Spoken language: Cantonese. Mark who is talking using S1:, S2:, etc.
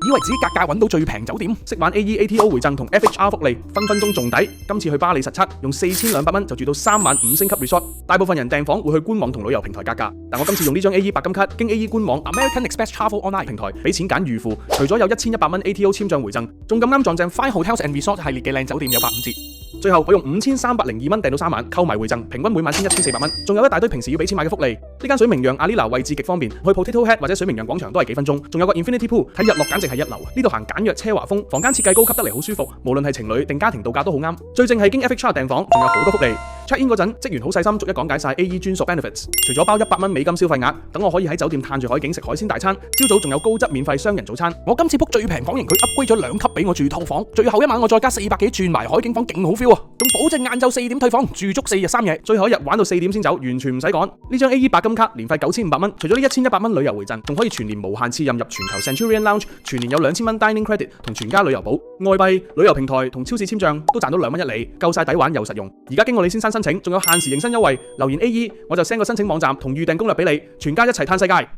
S1: 以為自己格價揾到最平酒店，識玩 AEATO 回贈同 FHR 福利，分分鐘中底。今次去巴里實測，用4200蚊就住到3晚5星級 resort。大部分人訂房會去官網同旅遊平台格價，但我今次用呢張 AE 白金卡，經 AE 官網 American Express Travel Online 平台俾錢揀預付，除咗有1100蚊 ATO 簽賬回贈，仲咁啱撞正 Fine Hotels and Resort 系列嘅靚酒店有85折。最後我用5302蚊訂到3晚，購埋回贈，平均每晚先1400蚊，仲有一大堆平時要俾錢買嘅福利。呢間水明漾 Alila 位置極方便，去 Potato Head 或者水明漾廣場都係幾分鐘，仲有個 Infinity Pool 睇日落簡直係一流。呢度行簡約奢華風，房間設計高級得嚟好舒服，無論係情侶定家庭度假都好啱。最正係經 FHR 訂房，仲有好多福利。check in 嗰陣，職員好細心，逐一講解晒 AE 專屬 benefits。除咗包100蚊美金消費額，等我可以喺酒店嘆住海景食海鮮大餐，朝早仲有高質免費雙人早餐。我今次 book 最平房型，佢 upgrade 咗2級俾我住套房，最後一晚我再加400幾轉埋海景房，勁好 feel 啊！仲保證晏晝4點退房，住足4日3夜，最後一日玩到4點先走，完全唔使趕。呢張 AE 白金卡年費9500蚊，除咗呢1100蚊旅遊回贈，仲可以全年無限次任入全球 Centurion Lounge， 全年有2000蚊 dining credit 同全家旅遊保，外幣、旅遊平台同超市簽賬都賺到2蚊1厘，夠晒抵玩又實用。而家經我李先生申請，仲有限時迎新優惠，留言 AE 我就 send 個申請網站同預訂攻略俾你，全家一齊嘆世界。